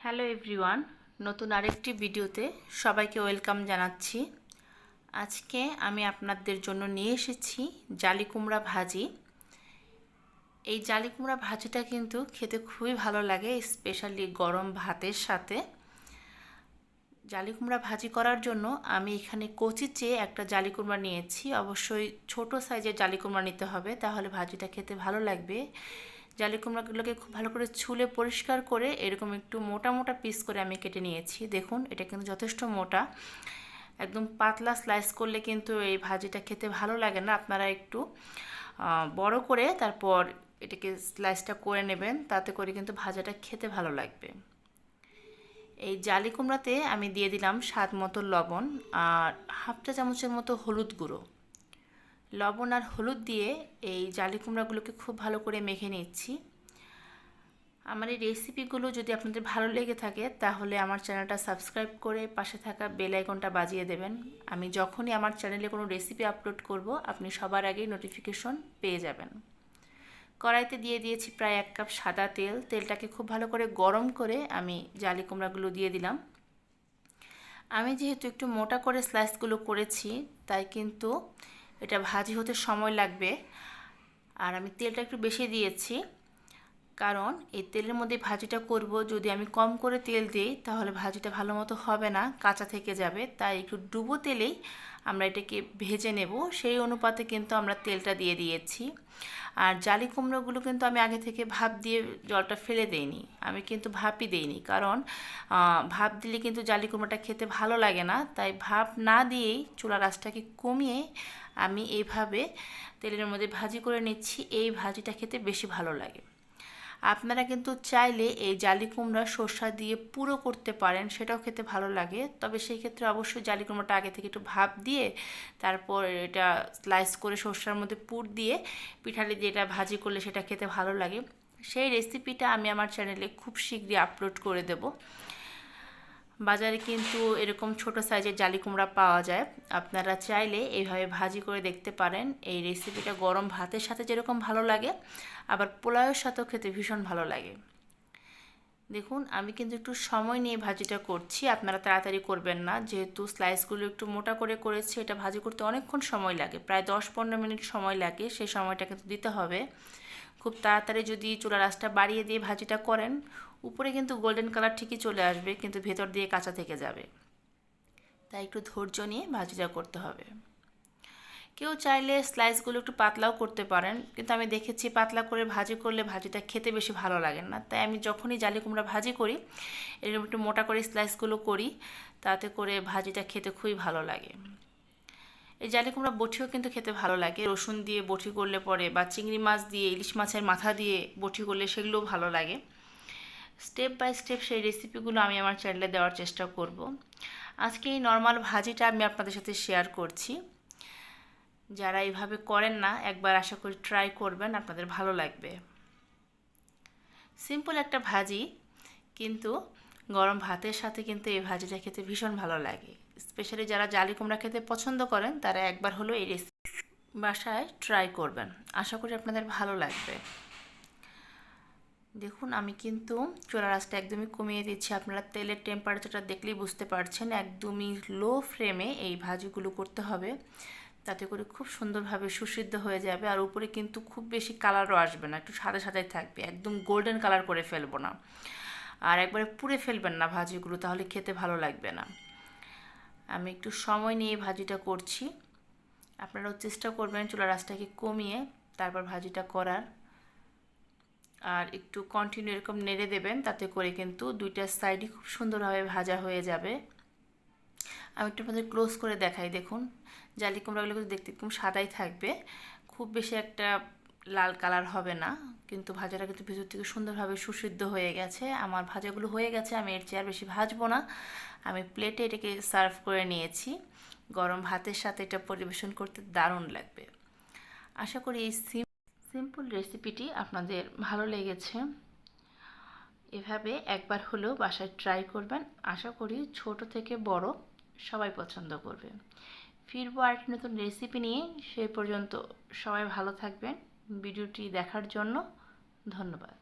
Hello everyone, নতুন আরেকটি ভিডিওতে সবাইকে ওয়েলকাম জানাচ্ছি। আজকে আমি আপনাদের জন্য নিয়ে এসেছি জালি কুমড়া ভাজি। এই জালি কুমড়া ভাজিটা কিন্তু খেতে খুবই ভালো লাগে, স্পেশালি গরম ভাতের সাথে। জালি কুমড়া ভাজি করার জন্য আমি এখানে কচি চেয়ে একটা জালি কুমড়া নিয়েছি। অবশ্যই ছোট সাইজের জালি কুমড়া নিতে হবে, তাহলে ভাজিটা খেতে ভালো লাগবে। জালি কুমড়াগুলোকে খুব ভালো করে ছুলে পরিষ্কার করে এরকম একটু মোটা মোটা পিস করে আমি কেটে নিয়েছি। দেখুন, এটা কিন্তু যথেষ্ট মোটা। একদম পাতলা স্লাইস করলে কিন্তু এই ভাজিটা খেতে ভালো লাগে না। আপনারা একটু বড় করে তারপর এটাকে স্লাইসটা করে নেবেন, তাতে করে কিন্তু ভাজাটা খেতে ভালো লাগবে। এই জালি কুমড়াতে আমি দিয়ে দিলাম স্বাদ মতো লবণ আর হাফ চা চামচের মতো হলুদ গুঁড়ো। লবণ আর হলুদ দিয়ে এই জালি কুমড়াগুলোকে খুব ভালো করে মেখে নিচ্ছি। আমার এই রেসিপিগুলো যদি আপনাদের ভালো লেগে থাকে তাহলে আমার চ্যানেলটা সাবস্ক্রাইব করে পাশে থাকা বেল আইকনটা বাজিয়ে দেবেন। আমি যখনই আমার চ্যানেলে কোনো রেসিপি আপলোড করব আপনি সবার আগেই নোটিফিকেশন পেয়ে যাবেন। কড়াইতে দিয়ে দিয়েছি প্রায় 1 কাপ সাদা তেল। তেলটাকে খুব ভালো করে গরম করে আমি জালি কুমড়াগুলো দিয়ে দিলাম। আমি যেহেতু একটু মোটা করে স্লাইসগুলো করেছি, তাই কিন্তু এটা ভাজি হতে সময় লাগবে। আর আমি তেলটা একটু বেশি দিয়েছি, কারণ এই তেলের মধ্যে ভাজিটা করব। যদি আমি কম করে তেল দিই তাহলে ভাজিটা ভালো মতো হবে না, কাঁচা থেকে যাবে। তাই একটু ডুবো তেলেই আমরা এটাকে ভেজে নেব, সেই অনুপাতে কিন্তু আমরা তেলটা দিয়ে দিয়েছি। আর জালি কুমড়োগুলো কিন্তু আমি আগে থেকে ভাপ দিয়ে জলটা ফেলে দেইনি, আমি কিন্তু ভাপই দেইনি, কারণ ভাপ দিলে কিন্তু জালি কুমড়োটা খেতে ভালো লাগে না। তাই ভাপ না দিয়েই চুলার আঁচটাকে কমিয়ে আমি এইভাবে তেলের মধ্যে ভাজি করে নিচ্ছি। এই ভাজিটা খেতে বেশি ভালো লাগে। আপনারা কিন্তু চাইলে এই জালি কুমড়া সর্ষা দিয়ে পুরো করতে পারেন, সেটাও খেতে ভালো লাগে। তবে সেই ক্ষেত্রে অবশ্যই জালি কুমড়াটা আগে থেকে একটু ভাপ দিয়ে তারপর এটা স্লাইস করে সর্ষার মধ্যে পুর দিয়ে পিঠালি দিয়ে এটা ভাজি করলে সেটা খেতে ভালো লাগে। সেই রেসিপিটা আমি আমার চ্যানেলে খুব শীঘ্রই আপলোড করে দেব। বাজারে কিন্তু এরকম ছোট সাইজের জালি কুমড়া পাওয়া যায়, আপনারা চাইলে এইভাবে ভাজি করে দেখতে পারেন। এই রেসিপিটা গরম ভাতের সাথে যেরকম ভালো লাগে, আবার পোলাওয়ের সাথেও খেতে ভীষণ ভালো লাগে। দেখুন, আমি কিন্তু একটু সময় নিয়ে ভাজিটা করছি, আপনারা তাড়াতাড়ি করবেন না। যেহেতু স্লাইসগুলো একটু মোটা করে করেছি, এটা ভাজি করতে অনেকক্ষণ সময় লাগে, প্রায় 10-15 মিনিট সময় লাগে। সেই সময়টা কিন্তু দিতে হবে। খুব তাড়াতাড়ি যদি চুলার আঁচটা বাড়িয়ে দিয়ে ভাজিটা করেন, উপরে কিন্তু গোল্ডেন কালার ঠিকই চলে আসবে, কিন্তু ভেতর দিয়ে কাঁচা থেকে যাবে। তাই একটু ধৈর্য নিয়ে ভাজিটা করতে হবে। কেউ চাইলে স্লাইসগুলো একটু পাতলাও করতে পারেন, কিন্তু আমি দেখেছি পাতলা করে ভাজি করলে ভাজিটা খেতে বেশি ভালো লাগে না। তাই আমি যখনই জালি কুমড়া ভাজি করি এরকম একটু মোটা করে স্লাইসগুলো করি, তাতে করে ভাজিটা খেতে খুবই ভালো লাগে। এই জালি কুমড়া বটিও কিন্তু খেতে ভালো লাগে, রসুন দিয়ে বটি করলে পরে, বা চিংড়ি মাছ দিয়ে, ইলিশ মাছের মাথা দিয়ে বটি করলে সেগুলোও ভালো লাগে। স্টেপ বাই স্টেপ সেই রেসিপিগুলো আমি আমার চ্যানেলে দেওয়ার চেষ্টা করব। আজকে এই নর্মাল ভাজিটা আমি আপনাদের সাথে শেয়ার করছি। যারা এইভাবে করেন না, একবার আশা করি ট্রাই করবেন, আপনাদের ভালো লাগবে। সিম্পল একটা ভাজি, কিন্তু গরম ভাতের সাথে কিন্তু এই ভাজিটা খেতে ভীষণ ভালো লাগে। স্পেশালি যারা জালি কুমড়া খেতে পছন্দ করেন তারা একবার হলো এই রেসিপি বাসায় ট্রাই করবেন, আশা করি আপনাদের ভালো লাগবে। দেখুন, আমি কিন্তু চুলার আঁচটা একদমই কমিয়ে দিচ্ছি। আপনারা তেলের টেম্পারেচারটা দেখলেই বুঝতে পারছেন, একদমই লো ফ্লেমে এই ভাজিগুলো করতে হবে, তাতে করে খুব সুন্দরভাবে সুসিদ্ধ হয়ে যাবে। আর উপরে কিন্তু খুব বেশি কালারও আসবে না, একটু সাদা সাদাই থাকবে, একদম গোল্ডেন কালার করে ফেলবো না। আর একবারে পুড়ে ফেলবেন না ভাজিগুলো, তাহলে খেতে ভালো লাগবে না। আমি একটু সময় নিয়ে ভাজিটা করছি, আপনারাও চেষ্টা করবেন চুলার আঁচটাকে কমিয়ে তারপর ভাজিটা করার। আর একটু কন্টিনিউ এরকম নেড়ে দেবেন, তাতে করে কিন্তু দুইটা সাইডই খুব সুন্দরভাবে ভাজা হয়ে যাবে। আমি একটু আপনাদের ক্লোজ করে দেখাই। দেখুন, জালি কুমড়াগুলো কিন্তু দেখতে একদম সাদাই থাকবে, খুব বেশি একটা লাল কালার হবে না, কিন্তু ভাজাটা কিন্তু ভিতর থেকে সুন্দরভাবে সুসিদ্ধ হয়ে গেছে। আমার ভাজাগুলো হয়ে গেছে, আমি এর চেয়ে আর বেশি ভাজবো না। আমি প্লেটে এটাকে সার্ভ করে নিয়েছি। গরম ভাতের সাথে এটা পরিবেশন করতে দারুণ লাগবে। আশা করি এই সিম্পল রেসিপিটি আপনাদের ভালো লেগেছে। এভাবে একবার হলেও বাসায় ট্রাই করবেন, আশা করি ছোট থেকে বড় সবাই পছন্দ করবে। ফিরবো আরেকটি নতুন রেসিপি নিয়ে, সেই পর্যন্ত সবাই ভালো থাকবেন। ভিডিওটি দেখার জন্য ধন্যবাদ।